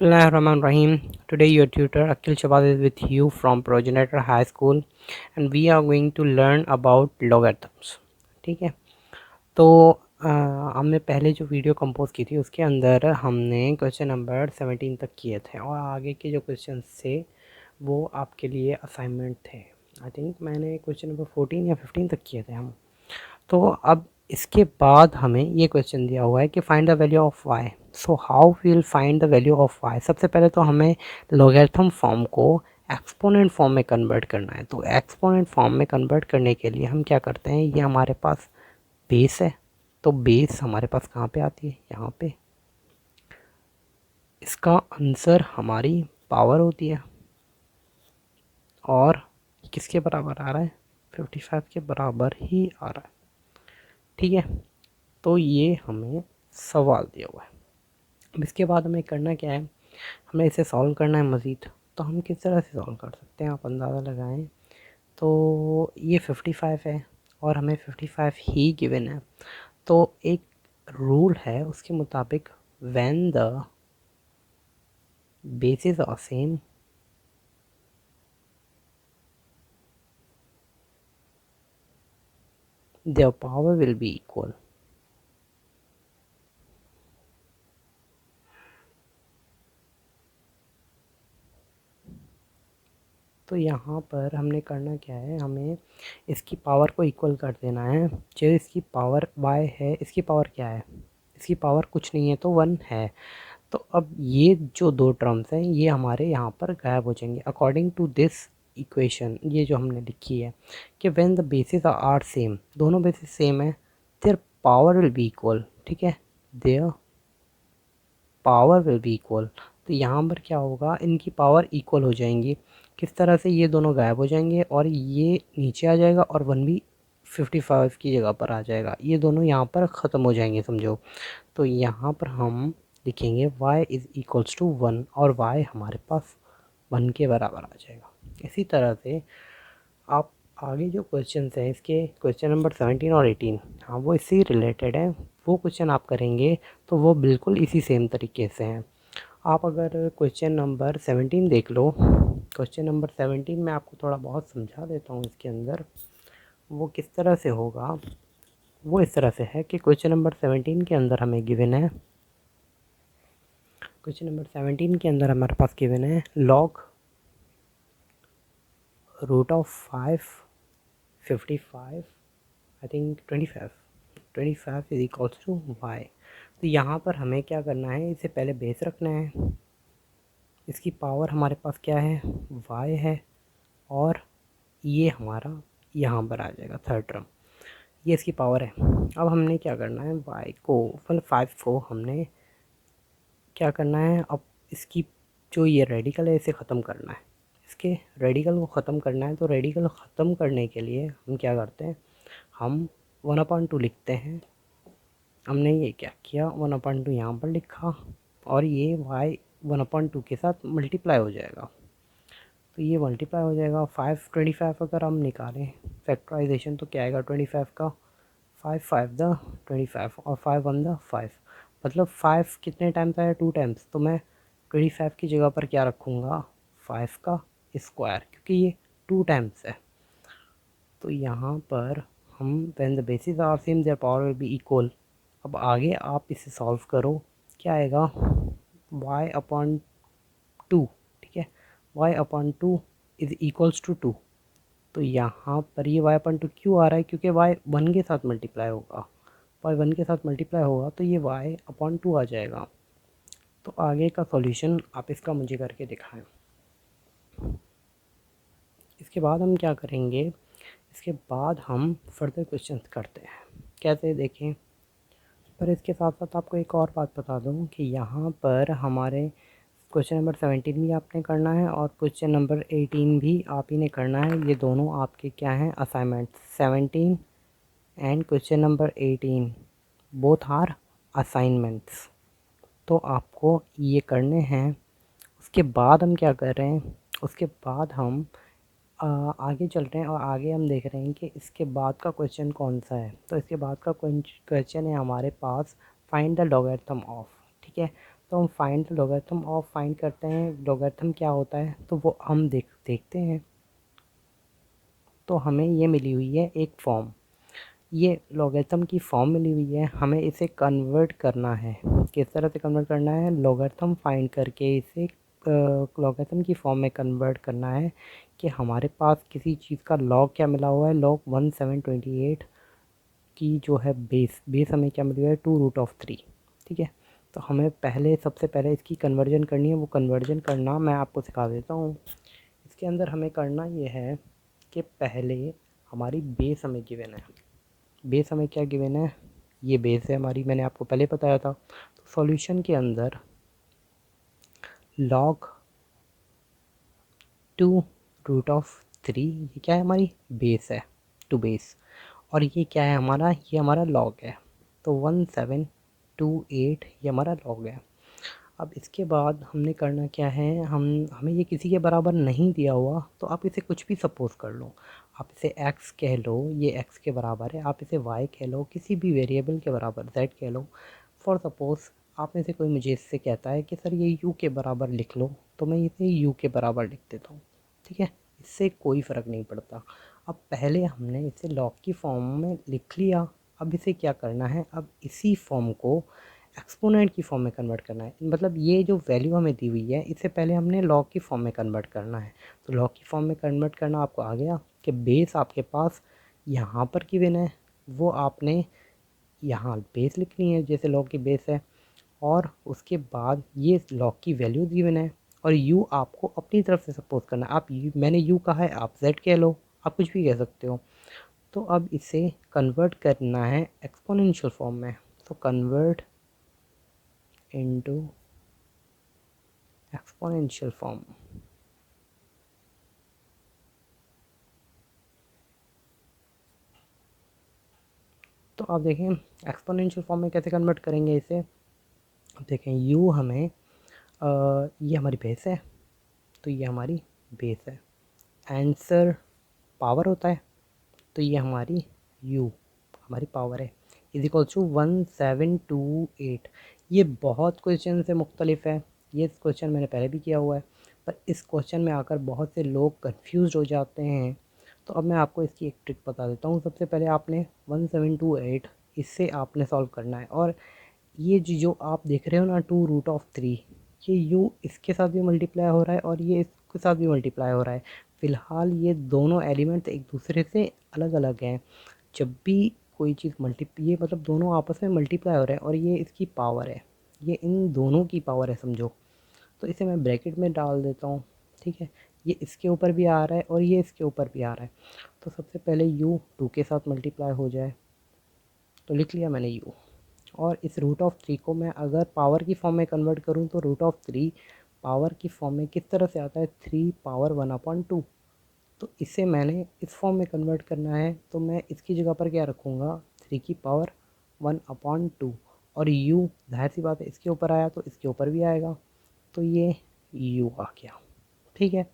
Bismillahirrahmanirrahim. Today your tutor Akhil Shabazz is with you from Progenitor High School and we are going to learn about logarithms. ठीक है, तो हमने पहले जो video compose की थी उसके अंदर हमने क्वेश्चन नंबर 17 तक किए थे और आगे के जो क्वेश्चन थे वो आपके लिए असाइनमेंट थे। आई थिंक मैंने क्वेश्चन नंबर 14 या 15 तक किए थे हम। तो अब इसके बाद हमें ये क्वेश्चन दिया हुआ है कि find the value of Y. So how will find the value of Y. सबसे पहले तो हमें लॉगरिथम फॉर्म को एक्सपोनेंट फॉर्म में कन्वर्ट करना है। तो एक्सपोनेंट फॉर्म में कन्वर्ट करने के लिए हम क्या करते हैं, ये हमारे पास बेस है, तो बेस हमारे पास कहाँ पे आती है, यहाँ पे। इसका आंसर हमारी पावर होती है और किसके बराबर आ रहा है, 55 के बराबर ही आ रहा है। ठीक है, तो ये हमें सवाल दिया हुआ है। अब इसके बाद हमें करना क्या है, हमें इसे सॉल्व करना है मज़ीद। तो हम किस तरह से सॉल्व कर सकते हैं, आप अंदाज़ा लगाएं। तो ये 55 है और हमें 55 ही गिवन है। तो एक रूल है उसके मुताबिक when the basis are same their power will be equal। तो यहाँ पर हमने करना क्या है, हमें इसकी पावर को इक्वल कर देना है। जो इसकी पावर y है, इसकी पावर क्या है, इसकी पावर कुछ नहीं है तो 1 है। तो अब ये जो दो टर्म्स हैं ये हमारे यहाँ पर गायब हो जाएंगे अकॉर्डिंग टू दिस इक्वेशन। ये जो हमने लिखी है कि when the basis are same, दोनों बेसिस सेम है, their power will be equal. ठीक है, their power will be equal. तो यहाँ पर क्या होगा, इनकी पावर इक्वल हो जाएंगी। किस तरह से, ये दोनों गायब हो जाएंगे और ये नीचे आ जाएगा और 1 भी 55 की जगह पर आ जाएगा। ये दोनों यहाँ पर ख़त्म हो जाएंगे समझो। तो यहाँ पर हम लिखेंगे y इज़ इक्वल्स टू 1 और y हमारे पास 1 के बराबर आ जाएगा। इसी तरह से आप आगे जो क्वेश्चन हैं इसके, क्वेश्चन नंबर 17 और 18, हाँ वो इससे रिलेटेड है। वो क्वेश्चन आप करेंगे तो वो बिल्कुल इसी सेम तरीके से हैं। आप अगर क्वेश्चन नंबर 17 देख लो, क्वेश्चन नंबर 17 में आपको थोड़ा बहुत समझा देता हूँ। इसके अंदर वो किस तरह से होगा, वो इस तरह से है कि क्वेश्चन नंबर 17 के अंदर हमें गिवन है, क्वेश्चन नंबर 17 के अंदर हमारे पास गिवन है log root of 55 I think 25 is equals to y. तो यहाँ पर हमें क्या करना है, इसे पहले बेस रखना है। इसकी पावर हमारे पास क्या है, वाई है और ये हमारा यहाँ पर आ जाएगा थर्ड टर्म, ये इसकी पावर है। अब हमने क्या करना है, वाई को मतलब 5 को हमने क्या करना है, अब इसकी जो ये रेडिकल है इसे ख़त्म करना है। इसके रेडिकल को ख़त्म करना है। तो रेडिकल ख़त्म करने के लिए हम क्या करते हैं, हम 1/2 लिखते हैं। हमने ये क्या किया, 1/2 यहाँ पर लिखा और ये y 1/2 के साथ मल्टीप्लाई हो जाएगा। तो ये मल्टीप्लाई हो जाएगा 25 अगर हम निकालें फैक्टराइजेशन तो क्या आएगा 25 का, 5 द 25 और 5 1 द 5, मतलब 5 कितने टाइम्स आया, 2 टाइम्स। तो मैं 25 की जगह पर क्या रखूँगा, 5 का स्क्वायर, क्योंकि ये 2 टाइम्स है। तो यहाँ पर हम when the basis are same their power will be equal. अब आगे आप इसे सॉल्व करो, क्या आएगा, y/2। ठीक है, y/2 इज़ इक्वल्स टू 2। तो यहाँ पर ये y/2 क्यों आ रहा है, क्योंकि y 1 के साथ मल्टीप्लाई होगा, y 1 के साथ मल्टीप्लाई होगा तो ये y/2 आ जाएगा। तो आगे का सॉल्यूशन आप इसका मुझे करके दिखाएं। इसके बाद हम क्या करेंगे, इसके बाद हम फर्दर क्वेश्चंस करते हैं। कैसे देखें, पर इसके साथ साथ आपको एक और बात बता दूं कि यहाँ पर हमारे क्वेश्चन नंबर 17 भी आपने करना है और क्वेश्चन नंबर 18 भी आप ही ने करना है। ये दोनों आपके क्या हैं, assignment. 17 and question number 18 both are assignments. तो आपको ये करने हैं। उसके बाद हम क्या कर रहे हैं, उसके बाद हम आगे चल रहे हैं और आगे हम देख रहे हैं कि इसके बाद का क्वेश्चन कौन सा है। तो इसके बाद का क्वेश्चन है हमारे पास फाइंड द लॉगरिथम ऑफ। ठीक है, तो हम फाइंड लॉगरिथम ऑफ फाइंड करते हैं लॉगरिथम क्या होता है, तो वो हम देखते हैं। तो हमें ये मिली हुई है एक फॉर्म, ये लॉगरिथम की फॉर्म मिली हुई है, हमें इसे कन्वर्ट करना है। किस तरह से कन्वर्ट करना है, लॉगरिथम फाइंड करके इसे लॉगरिथम की फॉर्म में कन्वर्ट करना है कि हमारे पास किसी चीज़ का लॉग क्या मिला हुआ है, लॉग 1728 की जो है बेस हमें क्या मिली हुआ है 2√3। ठीक है, तो हमें सबसे पहले इसकी कन्वर्जन करनी है। वो कन्वर्जन करना मैं आपको सिखा देता हूँ। इसके अंदर हमें करना ये है कि पहले हमारी बेस हमें गिवन है। बेस हमें क्या गिवन है, ये बेस है हमारी, मैंने आपको पहले बताया था। तो सॉल्यूशन के अंदर log 2√3 ये क्या है, हमारी बेस है, टू बेस। और ये क्या है हमारा, ये हमारा लॉग है। तो 1728 ये हमारा लॉग है। अब इसके बाद हमने करना क्या है, हमें ये किसी के बराबर नहीं दिया हुआ, तो आप इसे कुछ भी सपोज़ कर लो। आप इसे x कह लो, ये x के बराबर है। आप इसे y कह लो, किसी भी वेरिएबल के बराबर z कह लो। फॉर सपोज़ आप में से कोई मुझे इससे कहता है कि सर ये u के बराबर लिख लो, तो मैं इसे u के बराबर लिख देता हूँ। ठीक है, इससे कोई फ़र्क नहीं पड़ता। अब पहले हमने इसे लॉग की फॉर्म में लिख लिया। अब इसे क्या करना है, अब इसी फॉर्म को एक्सपोनेंट की फॉर्म में कन्वर्ट करना है। मतलब ये जो वैल्यू हमें दी हुई है, इससे पहले हमने लॉग की फॉर्म में कन्वर्ट करना है। तो लॉग की फॉर्म में कन्वर्ट करना आपको आ गया कि बेस आपके पास यहाँ पर गिवन है, वो आपने यहाँ बेस लिखनी है जैसे लॉग की बेस है, और उसके बाद ये लॉग की वैल्यू गिवन है, और u आपको अपनी तरफ से सपोज करना है। मैंने u कहा है, आप z कह लो, आप कुछ भी कह सकते हो। तो अब इसे कन्वर्ट करना है एक्सपोनेंशियल फॉर्म में। तो कन्वर्ट इनटू एक्सपोनेंशियल फॉर्म। तो आप देखें एक्सपोनेंशियल फॉर्म में कैसे कन्वर्ट करेंगे इसे। अब देखें u हमें ये हमारी बेस है, तो ये हमारी बेस है। आंसर पावर होता है, तो ये हमारी u हमारी पावर है, इज इक्वल टू 1728। ये बहुत क्वेश्चन से मुख्तलिफ है, ये क्वेश्चन मैंने पहले भी किया हुआ है, पर इस क्वेश्चन में आकर बहुत से लोग कंफ्यूज हो जाते हैं। तो अब मैं आपको इसकी एक ट्रिक बता देता हूँ। सबसे पहले आपने 1728 इससे आपने सॉल्व करना है, और ये जो आप देख रहे हो ना 2√3, ये यू इसके साथ भी मल्टीप्लाई हो रहा है और ये इसके साथ भी मल्टीप्लाई हो रहा है। फ़िलहाल ये दोनों एलिमेंट एक दूसरे से अलग अलग हैं। जब भी कोई चीज़ ये मतलब दोनों आपस में मल्टीप्लाई हो रहे हैं, और ये इसकी पावर है, ये इन दोनों की पावर है समझो। तो इसे मैं ब्रैकेट में डाल देता हूँ। ठीक है, ये इसके ऊपर भी आ रहा है और ये इसके ऊपर भी आ रहा है। तो सबसे पहले u 2 के साथ मल्टीप्लाई हो जाए, तो लिख लिया मैंने u। और इस √3 को मैं अगर पावर की फॉर्म में कन्वर्ट करूँ, तो √3 पावर की फॉर्म में किस तरह से आता है, 3 पावर 1/2। तो इसे मैंने इस फॉर्म में कन्वर्ट करना है, तो मैं इसकी जगह पर क्या रखूँगा, 3 की पावर 1/2। और u जाहिर सी बात है इसके ऊपर आया तो इसके ऊपर भी आएगा, तो ये u आ गया। ठीक है,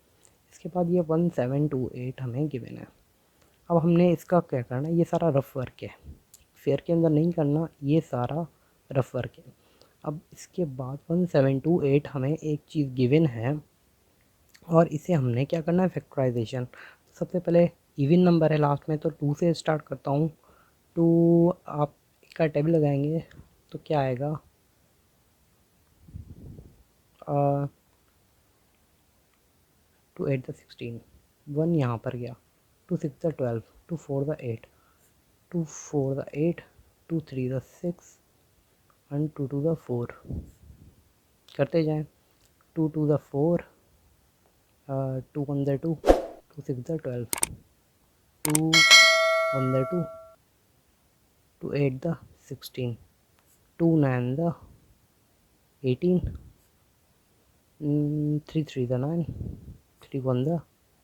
इसके बाद ये 1728 हमें गिवन है। अब हमने इसका क्या करना है, ये सारा रफ वर्क है, फेयर के अंदर नहीं करना, ये सारा रफ वर्क है। अब इसके बाद 1728 हमें एक चीज़ गिवन है, और इसे हमने क्या करना है, फैक्टराइजेशन। तो सबसे पहले इवन नंबर है लास्ट में, तो 2 से स्टार्ट करता हूँ। 2 आप इसका टेबल लगाएंगे तो क्या आएगा, 2 8 द 16, 1 यहाँ पर गया, 2 6 the 12, 2 4 the 8, 2 4 the 8, 2 3 the 6 and 2 2 the 4। करते जाएं, 2 2 the 4, 2 1 the 2, 2 6 the 12, 2 1 the 2, 2 8 the 16, 2 9 the 18, 3 3 the 9, 3 1 the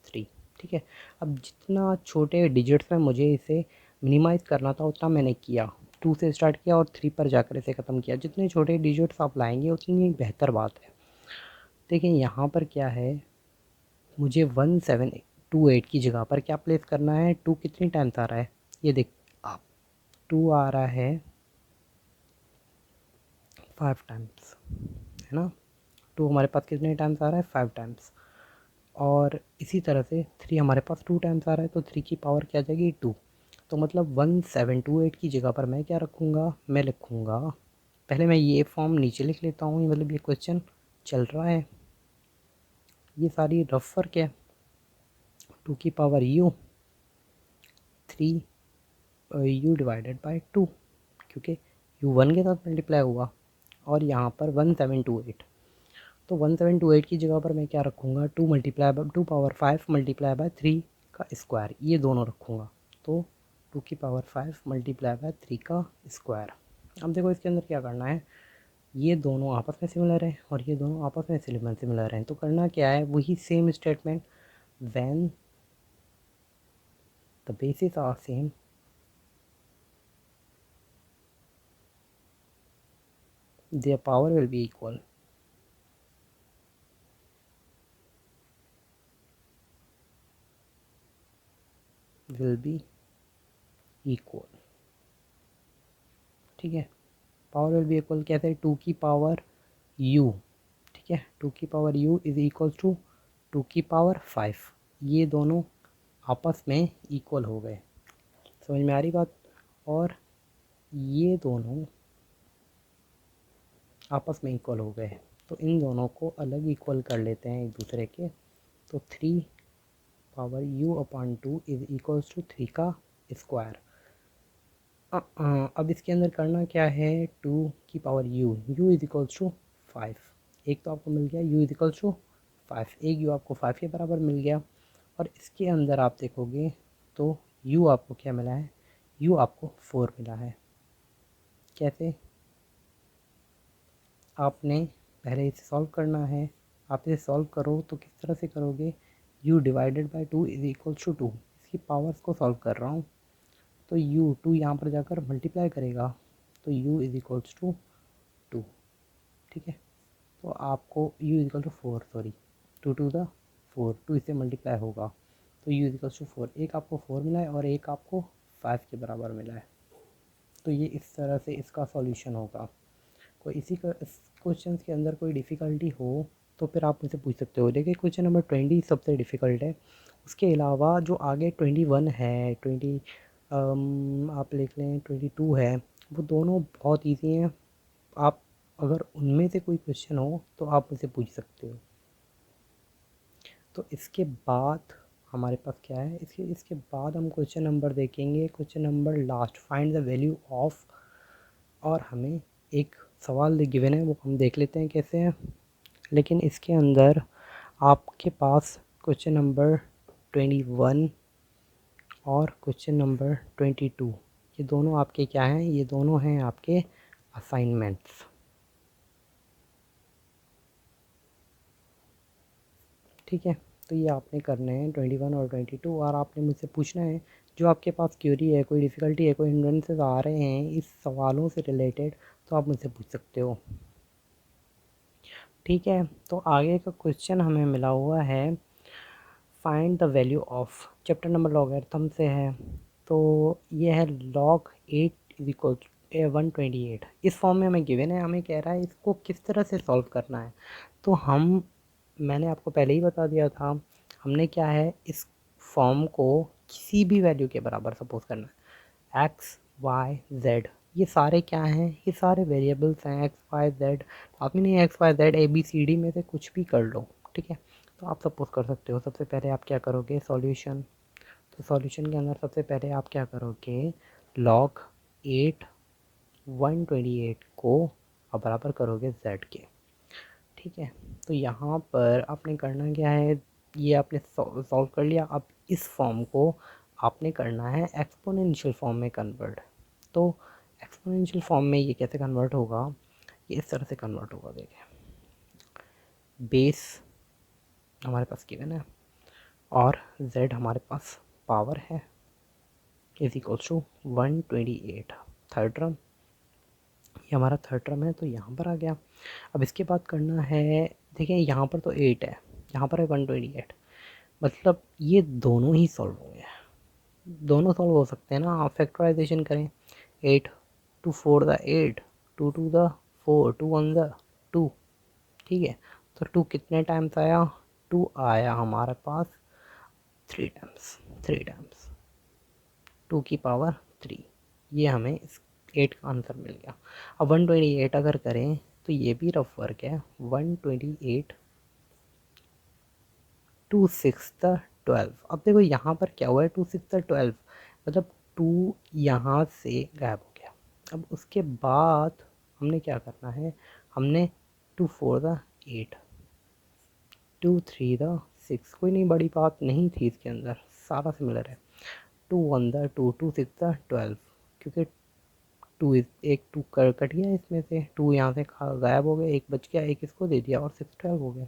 3। ठीक है, अब जितना छोटे डिजिट्स में मुझे इसे मिनिमाइज़ करना था उतना मैंने किया। 2 से स्टार्ट किया और 3 पर जाकर इसे ख़त्म किया। जितने छोटे डिजिट्स आप लाएंगे उतनी बेहतर बात है। देखिए यहाँ पर क्या है, मुझे 1728 की जगह पर क्या प्लेस करना है, 2 कितनी टाइम्स आ रहा है, ये देख आप, 2 आ रहा है 5 टाइम्स, है ना। 2 हमारे पास कितने टाइम्स आ रहा है, 5 टाइम्स। और इसी तरह से 3 हमारे पास 2 टाइम्स आ रहा है, तो 3 की पावर क्या आ जाएगी, 2। तो मतलब 1728 की जगह पर मैं क्या रखूँगा, मैं लिखूँगा, पहले मैं ये फॉर्म नीचे लिख लेता हूँ, मतलब ये क्वेश्चन चल रहा है, ये सारी रफ वर्क है। 2 की power u, 3 u divided by 2, क्योंकि u 1 के साथ मल्टीप्लाई हुआ, और यहाँ पर 1728, तो 1728 की जगह पर मैं क्या रखूँगा, 2 multiply by 2 power 5 multiply by 3 का स्क्वायर, ये दोनों रखूँगा। तो 2 की पावर 5 मल्टीप्लाई बाई 3 का स्क्वायर। अब देखो इसके अंदर क्या करना है, ये दोनों आपस में सिमिलर हैं और ये दोनों आपस में सिमिलर हैं, तो करना क्या है, वही same statement, when the basis are same their power will be equal। will be equal, ठीक है। पावर विल बी इक्वल कैसे, 2 की पावर u, ठीक है, 2 की power u is equal to 2 की पावर 5, ये दोनों आपस में इक्वल हो गए, समझ में आ रही बात। और ये दोनों आपस में इक्वल हो गए, तो इन दोनों को अलग इक्वल कर लेते हैं एक दूसरे के, तो 3 power u upon 2 is equals to 3 का स्क्वायर। अब इसके अंदर करना क्या है, 2 की power u is equals to 5, एक तो आपको मिल गया u इज इक्वल्स टू 5, एक u आपको 5 के बराबर मिल गया। और इसके अंदर आप देखोगे तो u आपको क्या मिला है, u आपको 4 मिला है। कैसे, आपने पहले इसे सॉल्व करना है, आप इसे सॉल्व करो तो किस तरह से करोगे, u divided by 2 is equals to 2, इसकी पावर्स को सॉल्व कर रहा हूँ, तो u 2 यहाँ पर जाकर मल्टीप्लाई करेगा, तो u इज इक्वल्स टू 2, ठीक है। तो आपको u is equal to 4, sorry 2 to the 4, 2 इससे मल्टीप्लाई होगा, तो u इजिकल टू 4, एक आपको 4 मिला है और एक आपको 5 के बराबर मिला है। तो ये इस तरह से इसका सॉल्यूशन होगा। कोई इसी का इस क्वेश्चन के अंदर कोई डिफ़िकल्टी हो तो फिर आप मुझसे पूछ सकते हो। देखिए क्वेश्चन नंबर 20 सबसे डिफ़िकल्ट है, उसके अलावा जो आगे 21 है, 20 आप लिख लें 22 है, वो दोनों बहुत ईजी हैं। आप अगर उनमें से कोई क्वेश्चन हो तो आप मुझसे पूछ सकते हो। तो इसके बाद हमारे पास क्या है, इसके बाद हम क्वेश्चन नंबर देखेंगे, question number last, find the value of, और हमें एक सवाल गिवन है वो हम देख लेते हैं कैसे है। लेकिन इसके अंदर आपके पास क्वेश्चन नंबर 21 और क्वेश्चन नंबर 22, ये दोनों आपके क्या हैं, ये दोनों हैं आपके असाइनमेंट्स, ठीक है। तो ये आपने करने हैं 21 और 22, और आपने मुझसे पूछना है जो आपके पास क्यूरी है, कोई डिफ़िकल्टी है, कोई हिंड्रेंसेस आ रहे हैं इस सवालों से रिलेटेड, तो आप मुझसे पूछ सकते हो, ठीक है। तो आगे का क्वेश्चन हमें मिला हुआ है, find the value of, chapter number logarithm से है, तो ये है log 8 इज इक्वल 128, इस फॉर्म में हमें गिवन है, हमें कह रहा है इसको किस तरह से सॉल्व करना है। तो मैंने आपको पहले ही बता दिया था, हमने क्या है, इस फॉर्म को किसी भी वैल्यू के बराबर सपोज करना है, x y z, ये सारे क्या हैं, ये सारे वेरिएबल्स हैं, x y z, आप ही नहीं x y z a b c d में से कुछ भी कर लो, ठीक है। तो आप सपोज कर सकते हो, सबसे पहले आप क्या करोगे, सॉल्यूशन, तो सॉल्यूशन के अंदर सबसे पहले आप क्या करोगे, log 8 128 को आप बराबर करोगे z के, ठीक है। तो यहाँ पर आपने करना क्या है, ये आपने सॉल्व कर लिया, अब इस फॉर्म को आपने करना है एक्सपोनेंशियल फॉर्म में कन्वर्ट। तो एक्सपोनेंशियल फॉर्म में ये कैसे कन्वर्ट होगा, ये इस तरह से कन्वर्ट होगा, देखिए बेस हमारे पास गिवन है और z हमारे पास पावर है, is equals to 128, third term, ये हमारा थर्ड टर्म है, तो यहाँ पर आ गया। अब इसके बाद करना है, देखिए यहाँ पर तो 8 है, यहाँ पर है 128, मतलब ये दोनों ही सॉल्व होंगे, दोनों सॉल्व हो सकते हैं ना। आप फैक्टराइजेशन करें, 8 2 4 द 8, 2 2 द 4, 2 1 द 2, ठीक है, तो 2 कितने टाइम्स आया, 2 आया हमारे पास 3 टाइम्स, 3 टाइम्स 2 की पावर 3। ये हमें इस 8 का आंसर मिल गया। अब 128 अगर करें तो ये भी रफ वर्क है। 128 2 6 12। अब देखो यहाँ पर क्या हुआ है, 2 6 12 मतलब 2 यहाँ से गायब हो गया। अब उसके बाद हमने क्या करना है, हमने 2 4 8 2 3 6, कोई नहीं बड़ी बात नहीं थी इसके अंदर, सारा सिमिलर है। 2 1 2 2 6 12, क्योंकि टू एक टू कट गया इसमें से, 2 यहाँ से गायब हो गया, एक बच गया, एक इसको दे दिया और 6 12 हो गया।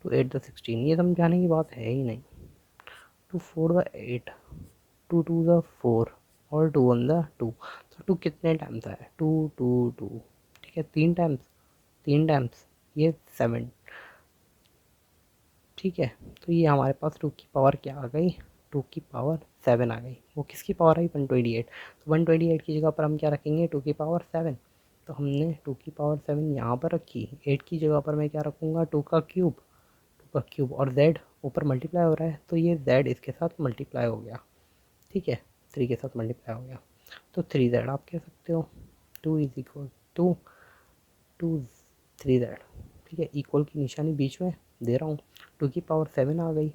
2 8 16, ये समझाने की बात है ही नहीं। 2 4 8, 2 2 4 और 2 1 2, तो 2 कितने टाइम्स आया, 2 2 2, ठीक है, 3 टाइम्स, 3 टाइम्स ये 7, ठीक है। तो ये हमारे पास 2 की पावर क्या आ गई, 2 की पावर 7 आ गई। वो किसकी पावर आई, 128। तो 128 की जगह पर हम क्या रखेंगे, 2 की पावर 7। तो हमने 2 की पावर 7 यहाँ पर रखी, 8 की जगह पर मैं क्या रखूँगा, 2 का क्यूब, 2 का क्यूब, और z ऊपर मल्टीप्लाई हो रहा है तो ये z इसके साथ मल्टीप्लाई हो गया, ठीक है, 3 के साथ मल्टीप्लाई हो गया। तो 3z आप कह सकते हो, 2 इज इक्वल टू 2 3z, ठीक है, इक्वल की निशानी बीच में दे रहा हूँ। 2 की पावर 7 आ गई।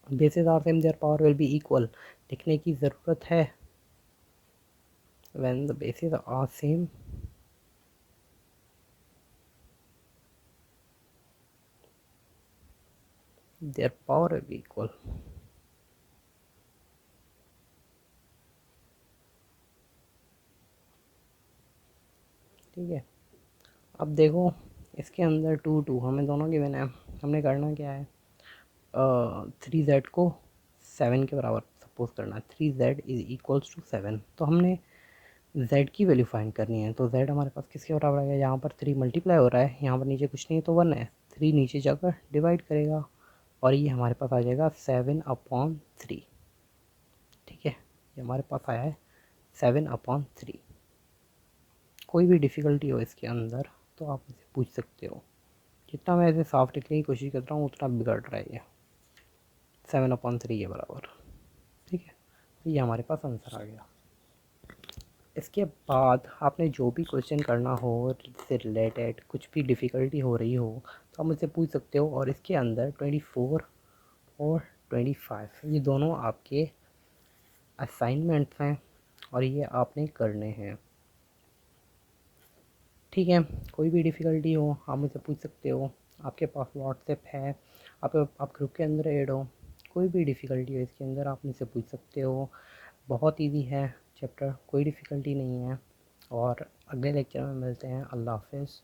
Bases are same their power will be equal, लिखने की ज़रूरत है। When the basis are same their power will be equal. ठीक है, अब देखो इसके अंदर 2 2 हमें दोनों गिवन है। हमने करना क्या है, 3z को 7 के बराबर सपोज करना है। 3z इज इक्वल्स टू 7, तो हमने z की वैल्यू फाइंड करनी है। तो z हमारे पास किसके बराबर आएगा, यहाँ पर 3 मल्टीप्लाई हो रहा है, यहाँ पर नीचे कुछ नहीं है तो 1 है, 3 नीचे जाकर डिवाइड करेगा और ये हमारे पास आ जाएगा 7/3। ठीक है, ये हमारे पास आया है 7/3। कोई भी डिफ़िकल्टी हो इसके अंदर तो आप मुझसे पूछ सकते हो। जितना मैं इसे साफ लिखने की कोशिश कर रहा हूँ उतना बिगड़ रहा है ये, 7/3 के बराबर। ठीक है, तो ये हमारे पास आंसर आ गया। इसके बाद आपने जो भी क्वेश्चन करना हो इससे रिलेटेड, कुछ भी डिफ़िकल्टी हो रही हो तो आप मुझसे पूछ सकते हो। और इसके अंदर 24 और 25 ये दोनों आपके असाइनमेंट्स हैं और ये आपने करने हैं। ठीक है, कोई भी डिफ़िकल्टी हो आप मुझसे पूछ सकते हो। आपके पास व्हाट्सएप है, आप ग्रुप के अंदर ऐड हो। कोई भी डिफ़िकल्टी हो इसके अंदर आप मुझसे पूछ सकते हो। बहुत इजी है चैप्टर, कोई डिफ़िकल्टी नहीं है। और अगले लेक्चर में मिलते हैं। अल्लाह हाफ़िज़।